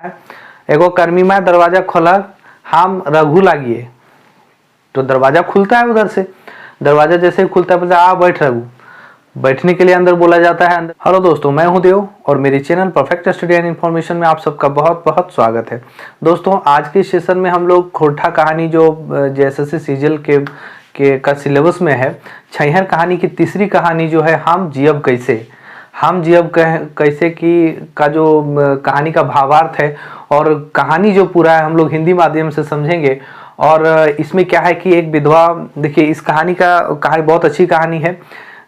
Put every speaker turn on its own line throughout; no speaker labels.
एगो कर्मी में दरवाजा खोला, हम रघु लागिए, तो दरवाजा खुलता है उधर से। दरवाजा जैसे ही खुलता है बोलता है आ बैठ रघु, बैठने के लिए अंदर बोला जाता है अंदर। हेलो दोस्तों, मैं हूं देव और मेरे channel perfect study and information में आप सबका बहुत बहुत स्वागत है। दोस्तों, आज के सेशन में हम लोग खोटा कहानी जो जेएसएससी सीजीएल के का सिलेबस में है, छैहर कहानी की तीसरी कहानी जो है हम जियब कैसे, हम जियब कैसे की का जो कहानी का भावार्थ है और कहानी जो पूरा है हम लोग हिंदी माध्यम से समझेंगे। और इसमें क्या है कि एक विधवा, देखिए इस कहानी बहुत अच्छी कहानी है।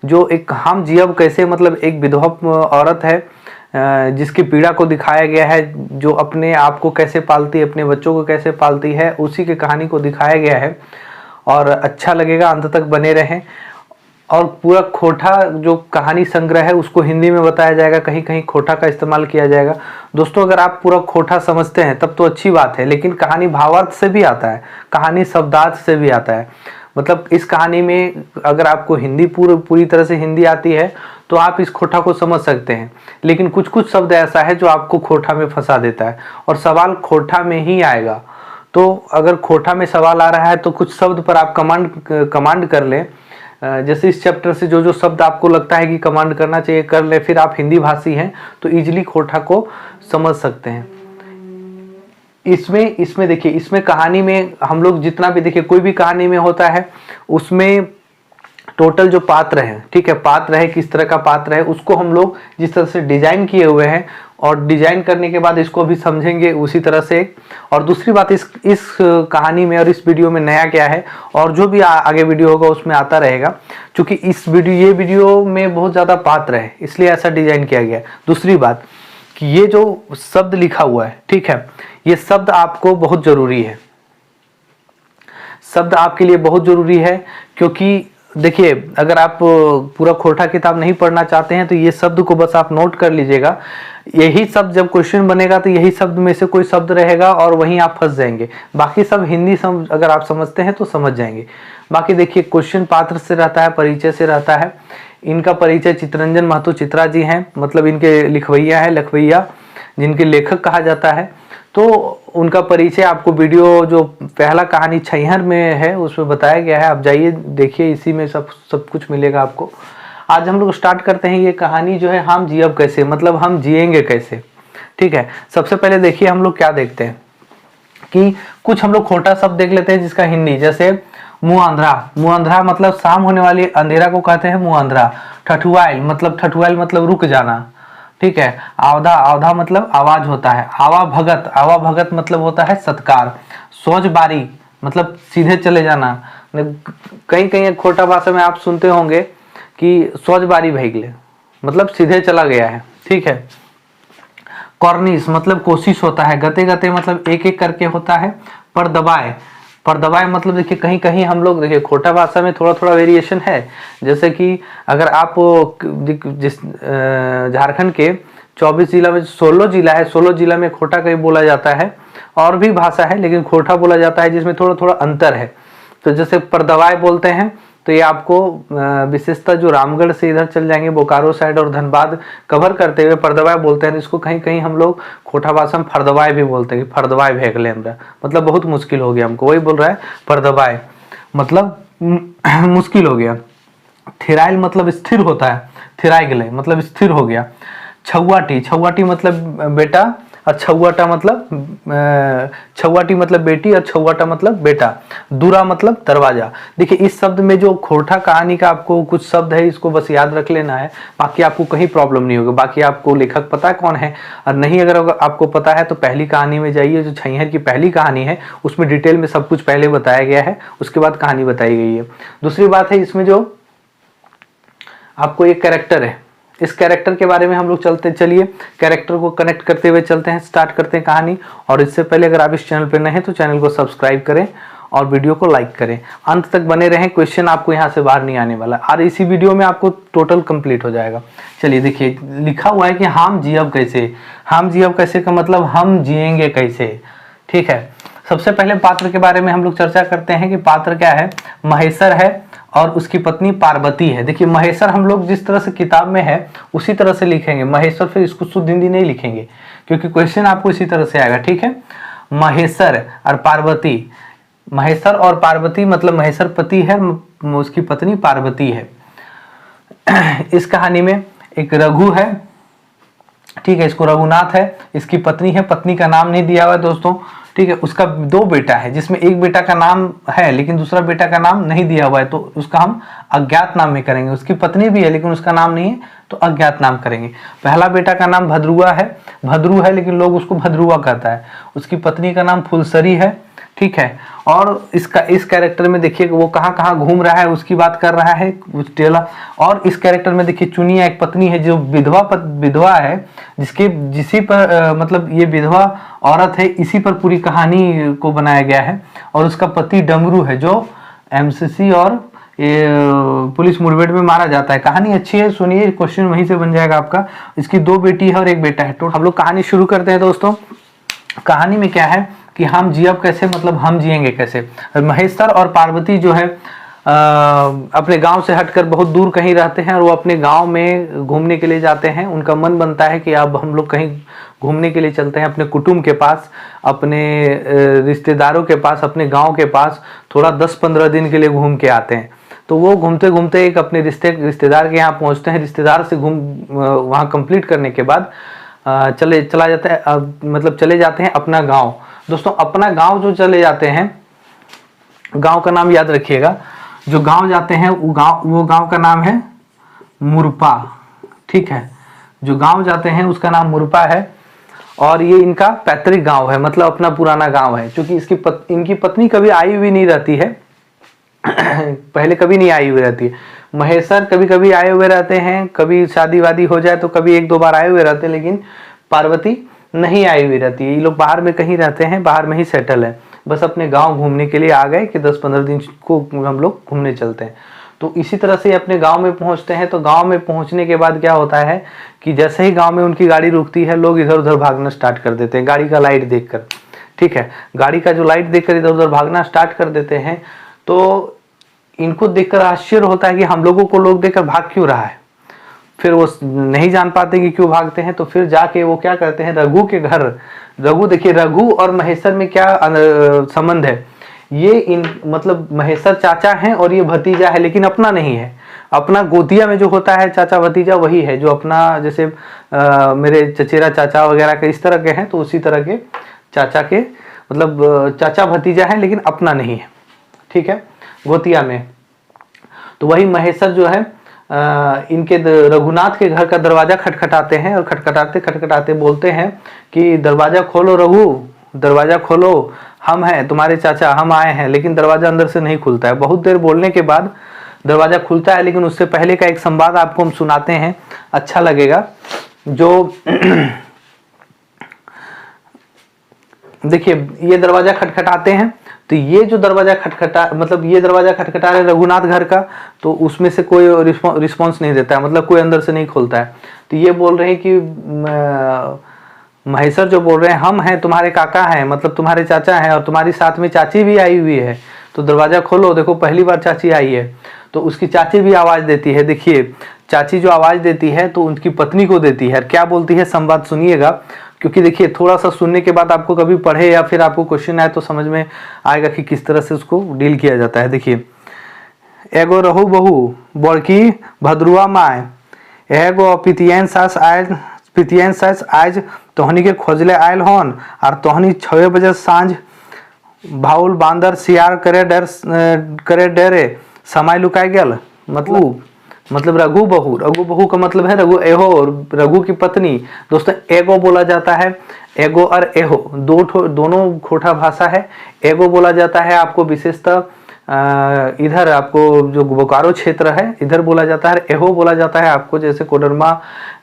जो एक हम जियब कैसे मतलब एक विधवा औरत है जिसकी पीड़ा को दिखाया गया है, जो अपने आप को कैसे पालती है, अपने बच्चों को कैसे पालती है, उसी की कहानी को दिखाया गया है। और अच्छा लगेगा, अंत तक बने रहें। और पूरा खोटा जो कहानी संग्रह है उसको हिंदी में बताया जाएगा, कहीं कहीं खोटा का इस्तेमाल किया जाएगा। दोस्तों, अगर आप पूरा खोटा समझते हैं तब तो अच्छी बात है, लेकिन कहानी भावार्थ से भी आता है, कहानी शब्दार्थ से भी आता है। मतलब इस कहानी में अगर आपको हिंदी पूरी तरह से हिंदी आती है तो आप इस खोटा को समझ सकते हैं, लेकिन कुछ कुछ शब्द ऐसा है जो आपको खोटा में फंसा देता है और सवाल खोटा में ही आएगा। तो अगर खोटा में सवाल आ रहा है तो कुछ शब्द पर आप कमांड कर लें। जैसे इस चैप्टर से जो जो शब्द आपको लगता है कि कमांड करना चाहिए कर ले, फिर आप हिंदी भाषी हैं तो इजीली खोटा को समझ सकते हैं। इसमें देखिए, इसमें कहानी में हम लोग जितना भी देखिए, कोई भी कहानी में होता है उसमें टोटल जो पात्र हैं, ठीक है, पात्र है किस तरह का पात्र है उसको हम लोग जिस तरह से डिजाइन किए हुए हैं और डिजाइन करने के बाद इसको भी समझेंगे उसी तरह से। और दूसरी बात, इस कहानी में और इस वीडियो में नया क्या है, और जो भी आगे वीडियो होगा उसमें आता रहेगा, क्योंकि ये वीडियो में बहुत ज़्यादा पात्र है इसलिए ऐसा डिजाइन किया गया है। दूसरी बात कि ये जो शब्द लिखा हुआ है, ठीक है, ये शब्द आपको बहुत जरूरी है, शब्द आपके लिए बहुत जरूरी है। क्योंकि देखिए, अगर आप पूरा खोटा किताब नहीं पढ़ना चाहते हैं तो ये शब्द को बस आप नोट कर लीजिएगा। यही शब्द जब क्वेश्चन बनेगा तो यही शब्द में से कोई शब्द रहेगा और वहीं आप फंस जाएंगे। बाकी सब हिंदी अगर आप समझते हैं तो समझ जाएंगे। बाकी देखिए, क्वेश्चन पात्र से रहता है, परिचय से रहता है। इनका परिचय चित्तरंजन महतो चित्रा जी हैं, मतलब इनके लखवैया जिनके लेखक कहा जाता है। तो उनका परिचय आपको वीडियो जो पहला कहानी छैहर में है उसमें बताया गया है, आप जाइए देखिए, इसी में सब कुछ मिलेगा आपको। आज हम लोग स्टार्ट करते हैं ये कहानी जो है हम जियब कैसे, मतलब हम जिएंगे कैसे। ठीक है, सबसे पहले देखिए हम लोग क्या देखते हैं कि कुछ हम लोग खोटा शब्द देख लेते हैं जिसका हिंदी, जैसे मुँह अंधरा मतलब शाम होने वाली अंधेरा को कहते हैं मुँह अंधरा। ठठुआइल मतलब रुक जाना, ठीक है। आवधा मतलब आवाज होता है। आवा भगत मतलब होता है सत्कार। सोच बारी मतलब सीधे चले जाना। कहीं खोटा भाषा में आप सुनते होंगे कि सोच बारी भैगले मतलब सीधे चला गया है, ठीक है। कॉर्निस मतलब कोशिश होता है। गते मतलब एक एक करके होता है। परदबाए मतलब देखिए, कहीं कहीं हम लोग देखिए खोटा भाषा में थोड़ा थोड़ा वेरिएशन है। जैसे कि अगर आप जिस झारखंड के 24 जिला में 16 जिला है, 16 जिला में खोटा कहीं बोला जाता है, और भी भाषा है लेकिन खोटा बोला जाता है जिसमें थोड़ा थोड़ा अंतर है। तो जैसे परदवाए बोलते हैं तो ये आपको विशेषता जो रामगढ़ से इधर चल जाएंगे बोकारो साइड और धनबाद कवर करते हुए परदवाए बोलते हैं। इसको कहीं कहीं हम लोग खोटा भाषा में फरदवाए भी बोलते हैं कि फरदवाए भेगले हमरा, मतलब बहुत मुश्किल हो गया हमको, वही बोल रहा है परदवाए मतलब मुश्किल हो गया। थिराइल मतलब स्थिर होता है। थिराई गले मतलब स्थिर हो गया। छौवाटी मतलब बेटा और छौवाटा मतलब बेटी और छौवाटा मतलब बेटा। दूरा मतलब दरवाजा। देखिए, इस शब्द में जो खोटा कहानी का आपको कुछ शब्द है इसको बस याद रख लेना है, बाकी आपको कहीं प्रॉब्लम नहीं होगा। बाकी आपको लेखक पता है कौन है, और नहीं अगर आपको पता है तो पहली कहानी में जाइए, जो छैहर की पहली कहानी है उसमें डिटेल में सब कुछ पहले बताया गया है, उसके बाद कहानी बताई गई है। दूसरी बात है, इसमें जो आपको एक कैरेक्टर है, इस कैरेक्टर के बारे में हम लोग चलिए कैरेक्टर को कनेक्ट करते हुए चलते हैं, स्टार्ट करते हैं कहानी। और इससे पहले अगर आप इस चैनल पर नए हैं तो चैनल को सब्सक्राइब करें और वीडियो को लाइक करें, अंत तक बने रहें। क्वेश्चन आपको यहाँ से बाहर नहीं आने वाला और इसी वीडियो में आपको टोटल कंप्लीट हो जाएगा। चलिए देखिए, लिखा हुआ है कि हम जियब कैसे का मतलब हम जिएंगे कैसे, ठीक है। सबसे पहले पात्र के बारे में हम लोग चर्चा करते हैं कि पात्र क्या है। महेश्वर है और उसकी पत्नी पार्वती है। देखिए, महेश्वर हम लोग जिस तरह से किताब में है उसी तरह से लिखेंगे महेश्वर, फिर इसको शुद्ध हिंदी नहीं लिखेंगे क्योंकि क्वेश्चन आपको इसी तरह से आएगा, ठीक है। महेश्वर और पार्वती, महेश्वर और पार्वती मतलब महेश्वर पति है, उसकी पत्नी पार्वती है। इस कहानी में एक रघु है, ठीक है, इसको रघुनाथ है, इसकी पत्नी है, पत्नी का नाम नहीं दिया हुआ है दोस्तों, ठीक है। उसका 2 बेटा है, जिसमें एक बेटा का नाम है लेकिन दूसरा बेटा का नाम नहीं दिया हुआ है, तो उसका हम अज्ञात नाम में करेंगे। उसकी पत्नी भी है लेकिन उसका नाम नहीं है, तो अज्ञात नाम करेंगे। पहला बेटा का नाम भद्रुआ है, भद्रू है लेकिन लोग उसको भद्रुआ कहता है। उसकी पत्नी का नाम फुलसरी है, ठीक है। और इस कैरेक्टर में देखिए वो कहाँ कहाँ घूम रहा है उसकी बात कर रहा है टेला। और इस कैरेक्टर में देखिए चुनिया एक पत्नी है जो विधवा है, जिसी पर मतलब ये विधवा औरत है, इसी पर पूरी कहानी को बनाया गया है। और उसका पति डमरू है जो एमसीसी और ये पुलिस मुठभेड़ में मारा जाता है। कहानी अच्छी है, सुनिए, क्वेश्चन वहीं से बन जाएगा आपका। इसकी 2 बेटी है और 1 बेटा है। तो हम लोग कहानी शुरू करते हैं दोस्तों। कहानी में क्या है कि हम जियब कैसे, मतलब हम जिएंगे कैसे। महेश्वर और पार्वती जो है अपने गांव से हटकर बहुत दूर कहीं रहते हैं और वो अपने गांव में घूमने के लिए जाते हैं। उनका मन बनता है कि अब हम लोग कहीं घूमने के लिए चलते हैं, अपने कुटुंब के पास, अपने रिश्तेदारों के पास, अपने गांव के पास थोड़ा 10-15 दिन के लिए घूम के आते हैं। तो वो घूमते घूमते एक अपने रिश्तेदार के यहाँ पहुँचते हैं। रिश्तेदार से वहाँ कंप्लीट करने के बाद चले जाते हैं अपना गाँव। दोस्तों अपना गांव जो चले जाते हैं, गांव का नाम याद रखिएगा। जो गांव जाते हैं वो गांव का नाम है मुरपा, ठीक है। जो गांव जाते हैं उसका नाम मुरपा है और ये इनका पैतृक गांव है, मतलब अपना पुराना गांव है। क्योंकि इनकी पत्नी कभी आई हुई नहीं रहती है पहले कभी नहीं आई हुई रहती है। महेश्वर कभी कभी आए हुए रहते हैं, कभी शादी वादी हो जाए तो कभी 1-2 बार आए हुए रहते हैं, लेकिन पार्वती नहीं आई हुई रहती है। ये लोग बाहर में कहीं रहते हैं, बाहर में ही सेटल है, बस अपने गांव घूमने के लिए आ गए कि 10-15 दिन को हम लोग घूमने चलते हैं। तो इसी तरह से अपने गांव में पहुंचते हैं। तो गांव में पहुंचने के बाद क्या होता है कि जैसे ही गांव में उनकी गाड़ी रुकती है, लोग इधर उधर भागना स्टार्ट कर देते हैं गाड़ी का लाइट देखकर, ठीक है। गाड़ी का जो लाइट देखकर इधर उधर भागना स्टार्ट कर देते हैं। तो इनको देखकर आश्चर्य होता है कि हम लोगों को लोग देखकर भाग क्यों रहा है। फिर वो नहीं जान पाते कि क्यों भागते हैं। तो फिर जाके वो क्या करते हैं, रघु के घर, रघु देखिए रघु और महेश्वर में क्या संबंध है। ये मतलब महेश्वर चाचा हैं और ये भतीजा है, लेकिन अपना नहीं है। अपना गोतिया में जो होता है चाचा भतीजा वही है, जो अपना जैसे मेरे चचेरा चाचा वगैरह के इस तरह के हैं, तो उसी तरह के चाचा के मतलब चाचा भतीजा है लेकिन अपना नहीं है, ठीक है, गोतिया में। तो वही महेश्वर जो है इनके रघुनाथ के घर का दरवाजा खटखटाते हैं और खटखटाते खटखटाते बोलते हैं कि दरवाजा खोलो रघु, दरवाजा खोलो, हम हैं तुम्हारे चाचा, हम आए हैं। लेकिन दरवाजा अंदर से नहीं खुलता है। बहुत देर बोलने के बाद दरवाजा खुलता है, लेकिन उससे पहले का एक संवाद आपको हम सुनाते हैं, अच्छा लगेगा। जो देखिए ये दरवाजा खटखटाते हैं, तो ये जो दरवाजा ये दरवाजा खटखटा रहे रघुनाथ घर का, तो उसमें से कोई रिस्पॉन्स नहीं देता है, मतलब कोई अंदर से नहीं खोलता है। तो ये बोल रहे हैं कि महेश्वर जो बोल रहे हैं, हम हैं तुम्हारे काका हैं, मतलब तुम्हारे चाचा हैं, और तुम्हारी साथ में चाची भी आई हुई है, तो दरवाजा खोलो, देखो पहली बार चाची आई है। तो उसकी चाची भी आवाज देती है। देखिए चाची जो आवाज देती है तो उनकी पत्नी को देती है। क्या बोलती है संवाद सुनिएगा, क्योंकि देखिए थोड़ा सा सुनने के बाद आपको कभी पढ़े या फिर आपको क्वेश्चन आए तो समझ में आएगा कि किस तरह से उसको डील किया जाता है। देखिए, एगो रहू बहू बड़की भद्रुआ माय, एगो पितियन सास आज तोहनी के खोजले आयल हन, और तोहनी 6 बजे सांझ भाउल बांदर सियार करे डेरे समय लुकाय गेल। मतलब रघु बहू का मतलब है रघु एहो, रघु की पत्नी। दोस्तों एगो बोला जाता है, एगो और एहो दोनों खोटा भाषा है। एगो बोला जाता है आपको विशेषतः इधर आपको जो बोकारो क्षेत्र है इधर बोला जाता है। एहो बोला जाता है आपको जैसे कोडरमा,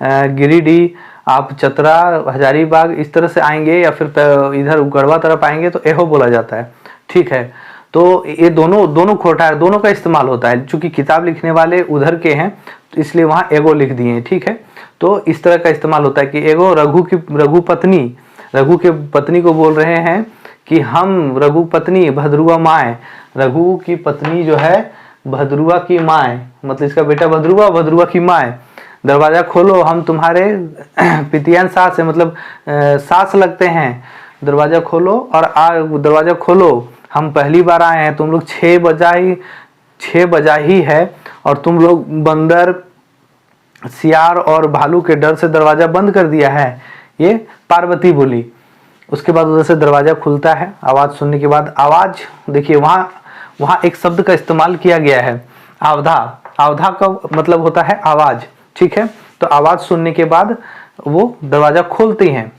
गिरिडीह, आप चतरा, हजारीबाग इस तरह से आएंगे या फिर इधर गढ़वा तरफ आएंगे तो एहो बोला जाता है, ठीक है। तो ये दोनों खोटा है, दोनों का इस्तेमाल होता है। चूंकि किताब लिखने वाले उधर के हैं तो इसलिए वहाँ एगो लिख दिए हैं, ठीक है। तो इस तरह का इस्तेमाल होता है कि एगो रघु के पत्नी को बोल रहे हैं कि हम रघु पत्नी भद्रुआ माए, रघु की पत्नी जो है भद्रुआ की माए, मतलब इसका बेटा भद्रुआ की माए, दरवाजा खोलो, हम तुम्हारे पितियन सास है, मतलब सास लगते हैं, दरवाजा खोलो और दरवाजा खोलो, हम पहली बार आए हैं, तुम लोग 6 बजा ही है और तुम लोग बंदर, सियार और भालू के डर से दरवाजा बंद कर दिया है, ये पार्वती बोली। उसके बाद उधर से दरवाजा खुलता है। आवाज सुनने के बाद, आवाज देखिए वहां एक शब्द का इस्तेमाल किया गया है, आवधा। आवधा का मतलब होता है आवाज, ठीक है। तो आवाज सुनने के बाद वो दरवाजा खोलती हैं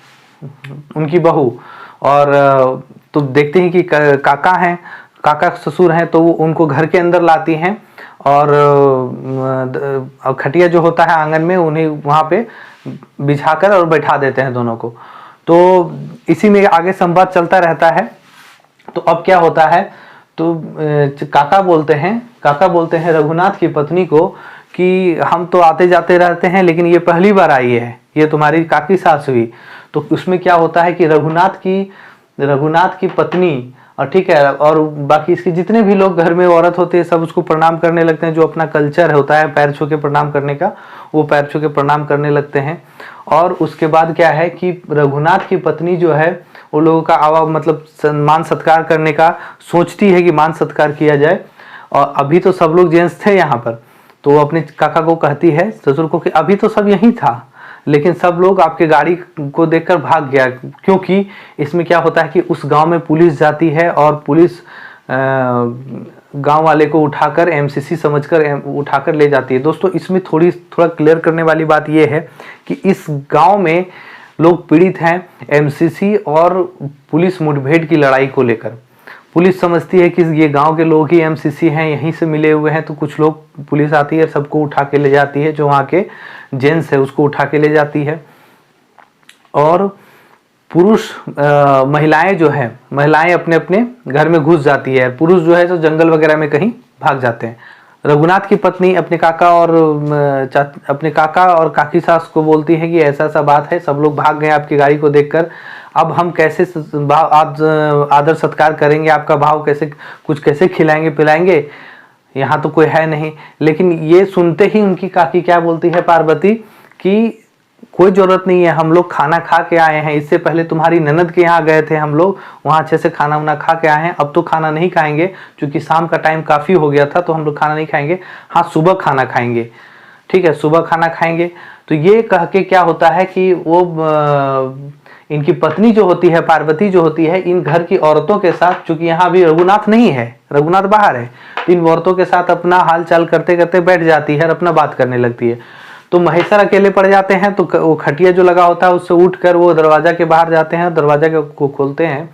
उनकी बहू, और तो देखते हैं कि काका हैं, काका ससुर हैं, तो वो उनको घर के अंदर लाती हैं और खटिया जो होता है आंगन में, उन्हें वहां पे बिछाकर और बैठा देते हैं दोनों को। तो इसी में आगे संवाद चलता रहता है। तो अब क्या होता है, तो काका बोलते हैं रघुनाथ की पत्नी को कि हम तो आते जाते रहते हैं, लेकिन ये पहली बार आई है, ये तुम्हारी काकी सास हुई। तो उसमें क्या होता है कि रघुनाथ की पत्नी, और ठीक है, और बाकी इसके जितने भी लोग घर में औरत होते हैं सब उसको प्रणाम करने लगते हैं। जो अपना कल्चर होता है पैर छू के प्रणाम करने का, वो पैर छू के प्रणाम करने लगते हैं। और उसके बाद क्या है कि रघुनाथ की पत्नी जो है वो लोगों का मतलब मान सत्कार करने का सोचती है कि मान सत्कार किया जाए। और अभी तो सब लोग जेंट्स थे यहाँ पर, तो वो अपने काका को कहती है, ससुर को, कि अभी तो सब यहीं था, लेकिन सब लोग आपके गाड़ी को देखकर भाग गया। क्योंकि इसमें क्या होता है कि उस गांव में पुलिस जाती है और पुलिस गांव वाले को उठाकर एमसीसी समझकर उठाकर ले जाती है। दोस्तों इसमें थोड़ा क्लियर करने वाली बात यह है कि इस गांव में लोग पीड़ित हैं एमसीसी और पुलिस मुठभेड़ की लड़ाई को लेकर। पुलिस समझती है कि ये गांव के लोग ही एमसीसी हैं, यहीं से मिले हुए हैं, तो कुछ लोग, पुलिस आती है, सबको उठा के ले जाती है, जो वहाँ के जेंट्स है उसको उठा के ले जाती है। और पुरुष महिलाएं जो है, महिलाएं अपने अपने घर में घुस जाती है, पुरुष जो है तो जंगल वगैरह में कहीं भाग जाते हैं। रघुनाथ की पत्नी अपने काका और काकी सास को बोलती है कि ऐसा सा बात है, सब लोग भाग गए आपकी गाड़ी को देखकर, अब हम कैसे आदर सत्कार करेंगे, आपका भाव कैसे खिलाएंगे पिलाएंगे, यहाँ तो कोई है नहीं। लेकिन ये सुनते ही उनकी काकी क्या बोलती है, पार्वती, कि कोई जरूरत नहीं है, हम लोग खाना खा के आए हैं, इससे पहले तुम्हारी ननद के यहाँ गए थे हम लोग, वहाँ अच्छे से खाना वाना खा के आए हैं, अब तो खाना नहीं खाएंगे क्योंकि शाम का टाइम काफ़ी हो गया था, तो हम लोग खाना नहीं खाएंगे, हाँ सुबह खाना खाएंगे, ठीक है, सुबह खाना खाएंगे। तो ये कह के क्या होता है कि वो इनकी पत्नी जो होती है, पार्वती जो होती है, इन घर की औरतों के साथ, चूंकि यहाँ भी रघुनाथ नहीं है, रघुनाथ बाहर है, तो इन औरतों के साथ अपना हाल चाल करते करते बैठ जाती है और अपना बात करने लगती है। तो महेश्वर अकेले पड़ जाते हैं, तो वो खटिया जो लगा होता है उससे उठकर वो दरवाजा के बाहर जाते हैं, दरवाजा को खोलते हैं।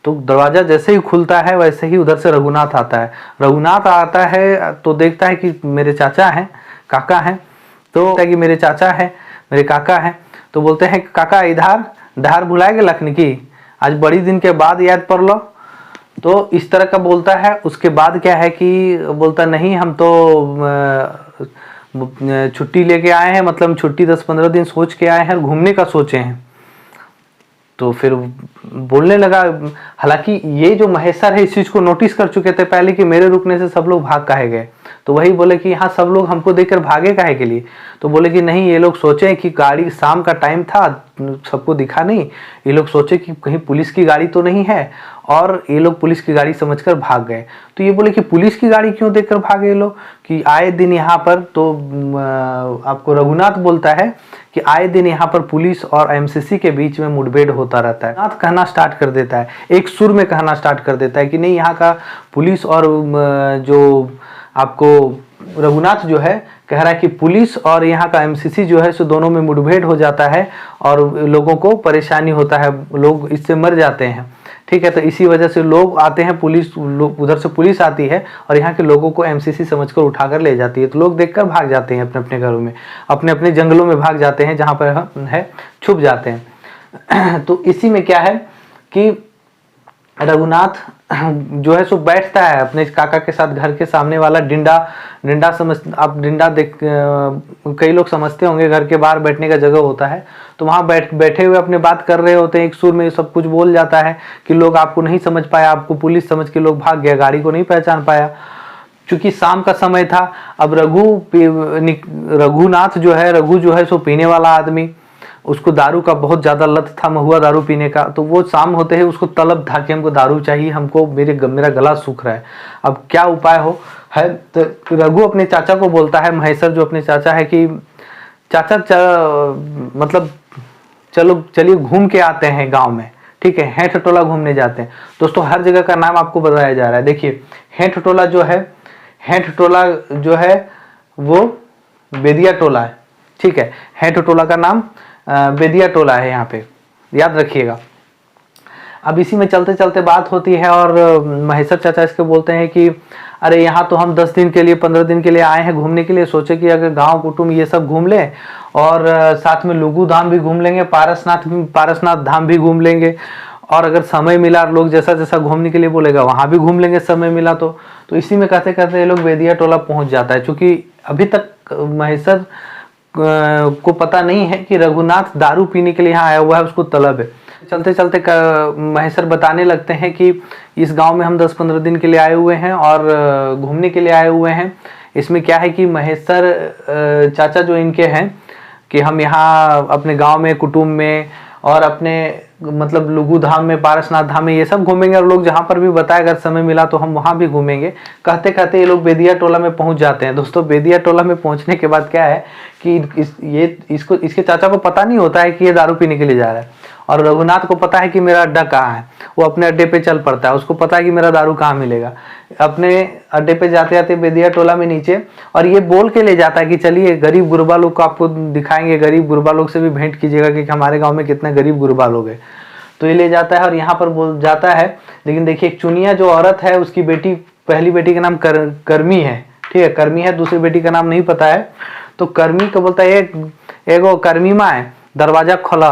तो दरवाजा जैसे ही खुलता है वैसे ही उधर से रघुनाथ आता है। रघुनाथ आता है तो देखता है कि मेरे चाचा हैं, काका हैं, तो कि मेरे चाचा है, मेरे काका हैं। तो बोलते हैं काका इधर धार भुलाएगा लखन की, आज बड़ी दिन के बाद याद पड़ लो। तो इस तरह का बोलता है। उसके बाद क्या है कि बोलता नहीं, हम तो छुट्टी लेके आए हैं, मतलब छुट्टी 10-15 दिन सोच के आए हैं, घूमने का सोचे हैं। तो फिर बोलने लगा, हालांकि ये जो महेश्वर है इस चीज को नोटिस कर चुके थे पहले कि मेरे रुकने से सब लोग भाग काहे गए। तो वही बोले कि हाँ सब लोग हमको देखकर भागे काहे के लिए। तो बोले कि नहीं, ये लोग सोचे कि गाड़ी शाम का टाइम था, सबको दिखा नहीं, ये लोग सोचे कि कहीं पुलिस की गाड़ी तो नहीं है, और ये लोग पुलिस की गाड़ी समझकर भाग गए। तो ये बोले कि पुलिस की गाड़ी क्यों देखकर भागे ये लोग, कि आए दिन यहाँ पर, तो आपको रघुनाथ बोलता है कि आए दिन यहाँ पर पुलिस और एमसीसी के बीच में मुठभेड़ होता रहता है। रघुनाथ कहना स्टार्ट कर देता है, एक सुर में कहना स्टार्ट कर देता है कि नहीं, यहाँ का पुलिस और जो आपको रघुनाथ जो है कह रहा है कि पुलिस और यहाँ का एमसीसी जो है सो दोनों में मुठभेड़ हो जाता है और लोगों को परेशानी होता है, लोग इससे मर जाते हैं, ठीक है। तो इसी वजह से लोग आते हैं, पुलिस उधर से पुलिस आती है और यहाँ के लोगों को एमसीसी समझकर उठाकर ले जाती है। तो लोग देखकर भाग जाते हैं अपने अपने घरों में, अपने अपने जंगलों में भाग जाते हैं, जहाँ पर है छुप जाते हैं। तो इसी में क्या है कि रघुनाथ जो है सो बैठता है अपने काका के साथ, घर के सामने वाला डिंडा समझ, आप डिंडा देख, कई लोग समझते होंगे घर के बाहर बैठने का जगह होता है। तो वहां बैठे हुए अपने बात कर रहे होते हैं, एक सुर में सब कुछ बोल जाता है कि लोग आपको नहीं समझ पाया, आपको पुलिस समझ के लोग भाग गया, गाड़ी को नहीं पहचान पाया। चूंकि शाम का समय था, अब रघुनाथ जो है, रघु जो है सो पीने वाला आदमी, उसको दारू का बहुत ज्यादा लत था, महुआ दारू पीने का। तो वो शाम होते ही उसको तलब था कि हमको दारू चाहिए, हमको मेरा गला सूख रहा है, अब क्या उपाय हो है। तो रघु अपने चाचा को बोलता है, महेश्वर जो अपने चाचा है, कि चाचा मतलब चलो चलिए घूम के आते हैं गांव में, ठीक है। हेठ टोला घूमने जाते हैं। दोस्तों हर जगह का नाम आपको बताया जा रहा है। देखिए हेठ टोला जो है, हेठ टोला जो है वो बेदिया टोला है, ठीक है। हेठ टोला का नाम बेदिया टोला है, यहाँ पे याद रखिएगा। अब इसी में चलते चलते बात होती है और महेश्वर चाचा इसके बोलते हैं कि अरे यहाँ तो हम 10 दिन के लिए 15 दिन के लिए आए हैं घूमने के लिए, सोचे कि अगर गांव कुटुंब ये सब घूम ले और साथ में लुगु धाम भी घूम लेंगे, पारसनाथ धाम भी घूम लेंगे, और अगर समय मिला लोग जैसा जैसा घूमने के लिए बोलेगा वहां भी घूम लेंगे समय मिला तो इसी में कहते कहते ये लोग बेदिया टोला पहुंच जाता है। क्योंकि अभी तक महेश्वर को पता नहीं है कि रघुनाथ दारू पीने के लिए यहाँ आया हुआ है, उसको तलब है। चलते चलते महेश्वर बताने लगते हैं कि इस गांव में हम 10-15 दिन के लिए आए हुए हैं और घूमने के लिए आए हुए हैं। इसमें क्या है कि महेश्वर चाचा जो इनके हैं कि हम यहाँ अपने गांव में कुटुंब में और अपने मतलब लुगु धाम में, पारसनाथ धाम में ये सब घूमेंगे, और लोग जहाँ पर भी बताए अगर समय मिला तो हम वहाँ भी घूमेंगे। कहते कहते ये लोग बेदिया टोला में पहुँच जाते हैं। दोस्तों बेदिया टोला में पहुँचने के बाद क्या है कि इसके चाचा को पता नहीं होता है कि ये दारू पीने के लिए जा रहा है, और रघुनाथ को पता है कि मेरा अड्डा कहाँ है। वो अपने अड्डे पे चल पड़ता है, उसको पता है कि मेरा दारू कहाँ मिलेगा। अपने अड्डे पे जाते जाते बेदिया टोला में नीचे, और ये बोल के ले जाता है कि चलिए गरीब गुरबा लोग को आपको दिखाएंगे, गरीब गुरबा लोग से भी भेंट कीजिएगा कि हमारे गाँव में कितने गरीब गुरबा लोग हैं। तो ये ले जाता है और यहाँ पर बोल जाता है। लेकिन देखिए एक चुनिया जो औरत है, उसकी बेटी, पहली बेटी का नाम कर्मी है, ठीक है, कर्मी है, दूसरी बेटी का नाम नहीं पता है। तो कर्मी को बोलता है एगो कर्मी माँ है, दरवाजा खोला।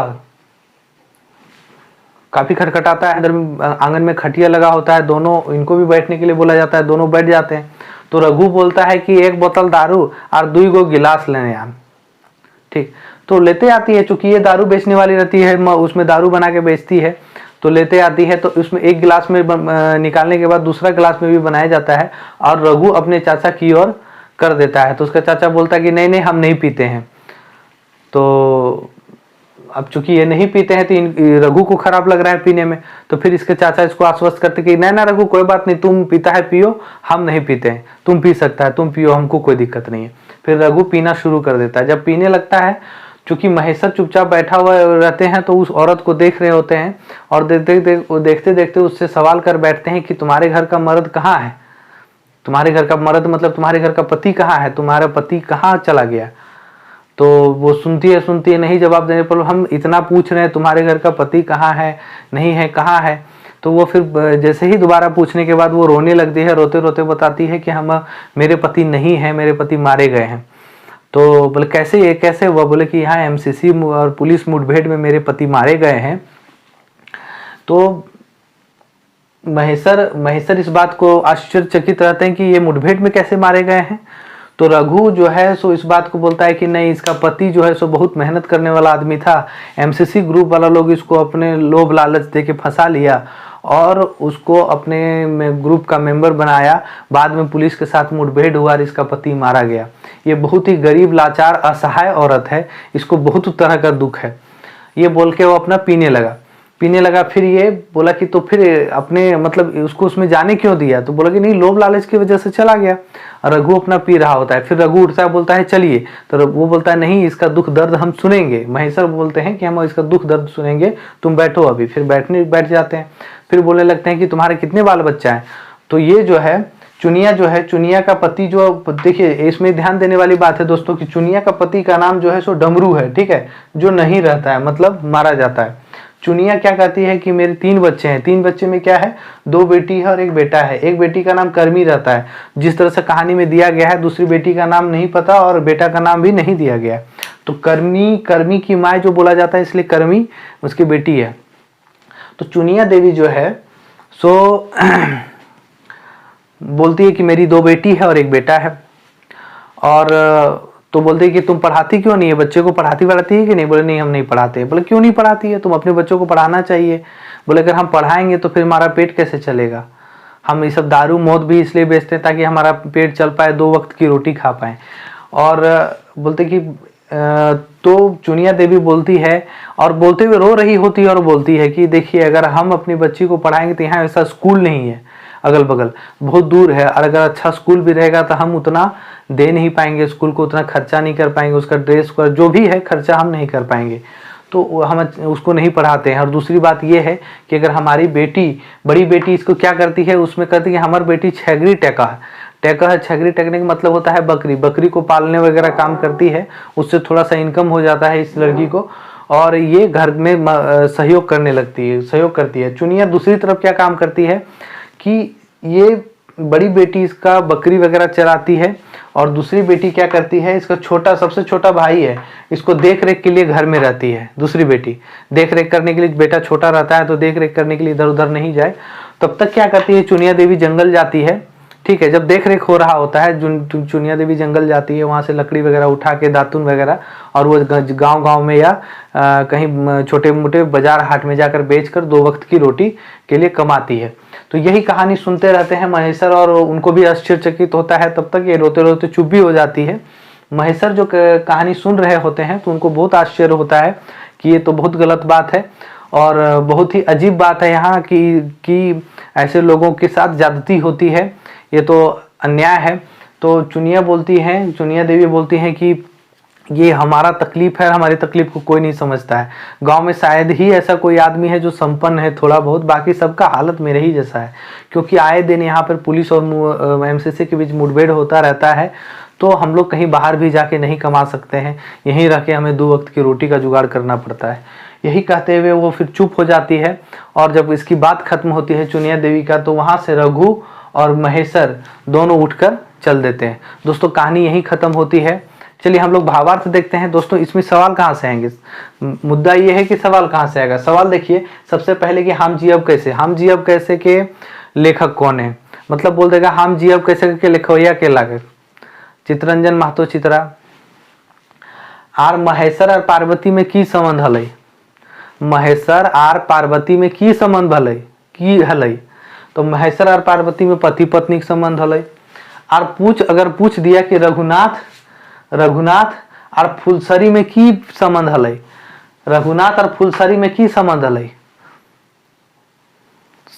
काफी खटखटाता है, अंदर आंगन में खटिया लगा होता है, दोनों इनको भी बैठने के लिए बोला जाता है, दोनों बैठ जाते हैं। तो रघु बोलता है कि 1 बोतल दारू और 2 गो गिलास लेने आन, ठीक। तो लेते आती है, चूंकि ये दारू बेचने वाली रहती है, उसमें दारू बना के बेचती है, तो लेते आती है। तो उसमें एक गिलास में निकालने के बाद दूसरा गिलास में भी बनाया जाता है, और रघु अपने चाचा की ओर कर देता है। तो उसका चाचा बोलता है कि नहीं नहीं हम नहीं पीते हैं। तो अब चूंकि ये नहीं पीते हैं तो रघु को खराब लग रहा है पीने में, तो फिर इसके चाचा इसको आश्वस्त करते कि नहीं ना रघु कोई बात नहीं, तुम पीता है पियो, हम नहीं पीते हैं, तुम पी सकता है, तुम पियो, हमको कोई दिक्कत नहीं है। फिर रघु पीना शुरू कर देता है। जब पीने लगता है, चूंकि महेश्वर चुपचाप बैठा हुआ रहते हैं तो उस औरत को देख रहे होते हैं, और देखते देखते उससे सवाल कर बैठते हैं कि तुम्हारे घर का मर्द कहाँ है, तुम्हारे घर का मर्द मतलब तुम्हारे घर का पति कहाँ है, तुम्हारा पति कहाँ चला गया। तो वो सुनती है नहीं जवाब देने पर, हम इतना पूछ रहे हैं तुम्हारे घर का पति कहाँ है, नहीं है, कहाँ है। तो वो फिर जैसे ही दोबारा पूछने के बाद वो रोने लगती है, रोते रोते बताती है कि मेरे पति नहीं है, मेरे पति मारे गए हैं। तो बोले कैसे, ये कैसे हुआ? बोले कि यहाँ एमसीसी और पुलिस मुठभेड़ में मेरे पति मारे गए हैं। तो महेश्वर इस बात को आश्चर्यचकित रहते हैं कि ये मुठभेड़ में कैसे मारे गए हैं। तो रघु जो है सो इस बात को बोलता है कि नहीं, इसका पति जो है सो बहुत मेहनत करने वाला आदमी था, एमसीसी ग्रुप वाला लोग इसको अपने लोभ लालच दे के फंसा लिया और उसको अपने ग्रुप का मेंबर बनाया। बाद में पुलिस के साथ मुठभेड़ हुआ और इसका पति मारा गया। ये बहुत ही गरीब, लाचार, असहाय औरत है, इसको बहुत तरह का दुख है। ये बोल के वो अपना पीने लगा। फिर ये बोला कि तो फिर अपने मतलब उसको उसमें जाने क्यों दिया? तो बोला कि नहीं, लोभ लालच की वजह से चला गया। रघु अपना पी रहा होता है। फिर रघु उठता है, बोलता है चलिए। तो वो बोलता है नहीं, इसका दुख दर्द हम सुनेंगे। महेश्वर बोलते हैं कि हम इसका दुख दर्द सुनेंगे, तुम बैठो अभी। फिर बैठ जाते हैं। फिर बोलने लगते हैं कि तुम्हारे कितने बाल बच्चा है? तो ये जो है चुनिया का पति, जो देखिए इसमें ध्यान देने वाली बात है दोस्तों कि चुनिया का पति का नाम जो है सो डमरू है, ठीक है, जो नहीं रहता है, मतलब मारा जाता है। चुनिया क्या कहती है कि मेरे 3 बच्चे हैं। 3 बच्चे में क्या है, 2 बेटी है और 1 बेटा है। एक बेटी का नाम कर्मी रहता है, जिस तरह से कहानी में दिया गया है। दूसरी बेटी का नाम नहीं पता और बेटा का नाम भी नहीं दिया गया। तो कर्मी की माँ जो बोला जाता है, इसलिए कर्मी उसकी बेटी है। तो चुनिया देवी जो है सो बोलती है कि मेरी 2 बेटी है और 1 बेटा है। और तो बोलते हैं कि तुम पढ़ाती क्यों नहीं है, बच्चे को पढ़ाती है कि नहीं? बोले नहीं, हम नहीं पढ़ाते। बोले क्यों नहीं पढ़ाती है? तुम अपने बच्चों को पढ़ाना चाहिए। बोले अगर हम पढ़ाएंगे तो फिर हमारा पेट कैसे चलेगा? हम ये सब दारू मौत भी इसलिए बेचते हैं ताकि हमारा पेट चल पाए, 2 वक्त की रोटी खा पाए। और बोलते कि तो चुनिया देवी बोलती है और बोलते हुए रो रही होती है और बोलती है कि देखिए अगर हम अपनी बच्ची को पढ़ाएंगे तो यहाँ ऐसा स्कूल नहीं है, अगल बगल बहुत दूर है, और अगर अच्छा स्कूल भी रहेगा तो हम उतना दे नहीं पाएंगे स्कूल को, उतना खर्चा नहीं कर पाएंगे, उसका ड्रेस का जो भी है खर्चा हम नहीं कर पाएंगे, तो हम उसको नहीं पढ़ाते हैं। और दूसरी बात ये है कि अगर हमारी बेटी, बड़ी बेटी इसको क्या करती है, उसमें करती है हमारी बेटी छेगरी टेका है। टेका है, छेगरी टेकने का मतलब होता है बकरी, बकरी को पालने वगैरह काम करती है, उससे थोड़ा सा इनकम हो जाता है इस लड़की को, और ये घर में सहयोग करने लगती है, सहयोग करती है। चुनिया दूसरी तरफ क्या काम करती है कि ये बड़ी बेटी इसका बकरी वगैरह चराती है, और दूसरी बेटी क्या करती है, इसका छोटा, सबसे छोटा भाई है, इसको देख रेख के लिए घर में रहती है। दूसरी बेटी देख रेख करने के लिए, बेटा छोटा रहता है तो देख रेख करने के लिए इधर उधर नहीं जाए, तब तक क्या करती है चुनिया देवी जंगल जाती है। ठीक है, जब देख रेख हो रहा होता है चुनिया देवी जंगल जाती है, वहाँ से लकड़ी वगैरह उठा के, दातुन वगैरह, और वो गांव में या कहीं छोटे मोटे बाजार हाट में जाकर बेचकर 2 वक्त की रोटी के लिए कमाती है। तो यही कहानी सुनते रहते हैं महेश्वर, और उनको भी आश्चर्यचकित होता है। तब तक ये रोते रोते चुप भी हो जाती है। महेश्वर जो कहानी सुन रहे होते हैं तो उनको बहुत आश्चर्य होता है कि ये तो बहुत गलत बात है और बहुत ही अजीब बात है यहाँ कि ऐसे लोगों के साथ ज्यादती होती है, ये तो अन्याय है। तो चुनिया देवी बोलती हैं कि ये हमारा तकलीफ है, हमारी तकलीफ को कोई नहीं समझता है। गांव में शायद ही ऐसा कोई आदमी है जो संपन्न है थोड़ा बहुत, बाकी सबका हालत मेरे ही जैसा है, क्योंकि आए दिन यहाँ पर पुलिस और एमसीसी के बीच मुठभेड़ होता रहता है, तो हम लोग कहीं बाहर भी जाके नहीं कमा सकते हैं, यहीं रह के हमें 2 वक्त की रोटी का जुगाड़ करना पड़ता है। यही कहते हुए वो फिर चुप हो जाती है, और जब इसकी बात खत्म होती है चुनिया देवी का, तो वहाँ से रघु और महेश्वर दोनों उठकर चल देते हैं। दोस्तों कहानी यहीं खत्म होती है। चलिए हम लोग भावार्थ देखते हैं। दोस्तों इसमें सवाल कहाँ से आएंगे, मुद्दा ये है कि सवाल कहाँ से आएगा। सवाल देखिए सबसे पहले कि हम जी अब कैसे, हम जी अब कैसे के लेखक कौन है, मतलब बोल देगा हम जी अब कैसे के लिखवैया के लागत चितरंजन महतो चित्रा। आर महेश्वर और पार्वती में की संबंध हलै, महेश्वर आर पार्वती में की संबंध भलै की हलै, तो महेश्वर और पार्वती में पति पत्नी के संबंध हलै। और अगर पूछ दिया कि रघुनाथ और फुलसरी में की संबंध हलै, रघुनाथ और फुलसरी में की संबंध हलै,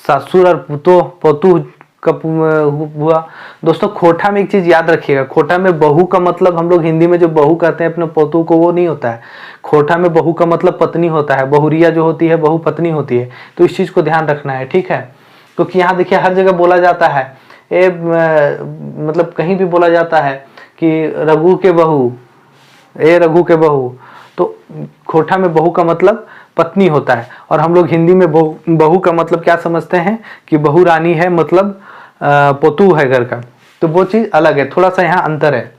ससुर और पोतू का हुआ। दोस्तों खोटा में एक चीज याद रखिएगा, खोटा में बहू का मतलब हम लोग हिंदी में जो बहू कहते हैं अपने पोतू को, वो नहीं होता है। खोटा में बहू का मतलब पत्नी होता है, बहुरिया जो होती है बहू पत्नी होती है, तो इस चीज को ध्यान रखना है, ठीक है। क्योंकि यहाँ देखिए हर जगह बोला जाता है, मतलब कहीं भी बोला जाता है कि रघु के बहू, रघु के बहू, तो खोटा में बहू का मतलब पत्नी होता है, और हम लोग हिंदी में बहू का मतलब क्या समझते हैं कि बहू रानी है, मतलब पोतू है घर का, तो वो चीज अलग है, थोड़ा सा यहाँ अंतर है।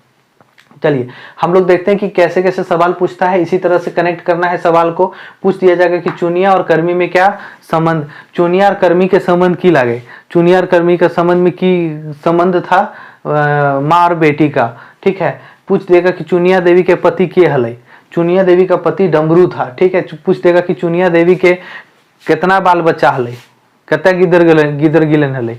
चलिए हम लोग देखते हैं कि कैसे कैसे सवाल पूछता है, इसी तरह से कनेक्ट करना है सवाल को। पूछ दिया जाएगा कि चुनिया और कर्मी में क्या संबंध, चुनिया और कर्मी के संबंध की लागे, चुनिया और कर्मी का संबंध में की संबंध था माँ और बेटी का, ठीक है। पूछ देगा कि चुनिया देवी के पति के हलै, चुनिया देवी का पति डमरू था, ठीक है। पूछ देगा कि चुनिया देवी के कितना बाल बच्चा हलै, कितना गिदर गिलन हलै,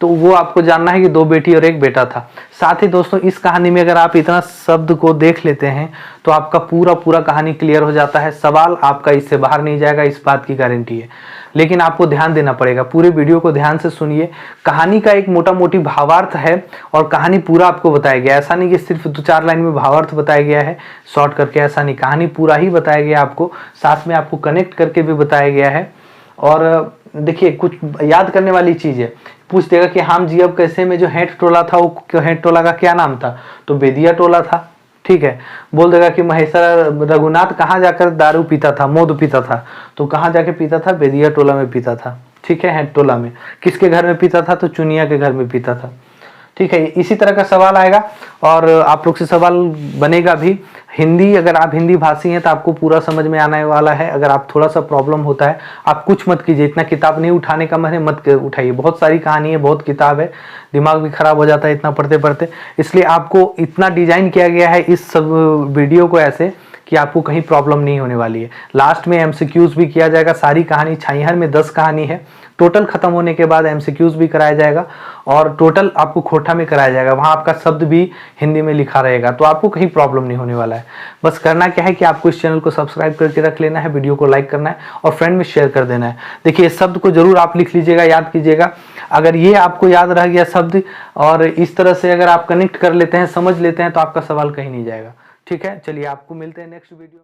तो वो आपको जानना है कि 2 बेटी और 1 बेटा था। साथ ही दोस्तों इस कहानी में अगर आप इतना शब्द को देख लेते हैं तो आपका पूरा कहानी क्लियर हो जाता है, सवाल आपका इससे बाहर नहीं जाएगा, इस बात की गारंटी है। लेकिन आपको ध्यान देना पड़ेगा, पूरे वीडियो को ध्यान से सुनिए। कहानी का एक मोटा मोटी भावार्थ है और कहानी पूरा आपको बताया गया, ऐसा नहीं कि सिर्फ 2-4 लाइन में भावार्थ बताया गया है शॉर्ट करके, ऐसा नहीं, कहानी पूरा ही बताया गया आपको, साथ में आपको कनेक्ट करके भी बताया गया है। और देखिए कुछ याद करने वाली चीज है, पूछ देगा कि हम जी अब कैसे में जो हेड टोला था, वो हेड टोला का क्या नाम था, तो बेदिया टोला था, ठीक है। बोल देगा कि महेश्वर रघुनाथ कहाँ जाकर दारू पीता था, मौत पीता था, तो कहाँ जाके पीता था, बेदिया टोला में पीता था, ठीक है, हेड टोला में। किसके घर में पीता था, तो चुनिया के घर में पीता था, ठीक है। इसी तरह का सवाल आएगा और आप लोग से सवाल बनेगा भी। हिंदी, अगर आप हिंदी भाषी हैं तो आपको पूरा समझ में आने वाला है। अगर आप थोड़ा सा प्रॉब्लम होता है, आप कुछ मत कीजिए, इतना किताब नहीं उठाने का मन है मत उठाइए, बहुत सारी कहानी है, बहुत किताब है, दिमाग भी खराब हो जाता है इतना पढ़ते पढ़ते। इसलिए आपको इतना डिजाइन किया गया है इस सब वीडियो को ऐसे कि आपको कहीं प्रॉब्लम नहीं होने वाली है। लास्ट में एमसीक्यूज भी किया जाएगा। सारी कहानी छैहर में 10 कहानी है। टोटल खत्म होने के बाद एमसीक्यूज भी कराया जाएगा और टोटल आपको खोटा में कराया जाएगा। वहां आपका शब्द भी हिंदी में लिखा रहेगा, तो आपको कहीं प्रॉब्लम नहीं होने वाला है। बस करना क्या है कि आपको इस चैनल को सब्सक्राइब करके रख लेना है, वीडियो को लाइक करना है और फ्रेंड में शेयर कर देना है। देखिए इस शब्द को जरूर आप लिख लीजिएगा, याद कीजिएगा। अगर ये आपको याद रह गया शब्द और इस तरह से अगर आप कनेक्ट कर लेते हैं, समझ लेते हैं, तो आपका सवाल कहीं नहीं जाएगा। ठीक है, चलिए आपको मिलते हैं नेक्स्ट वीडियो।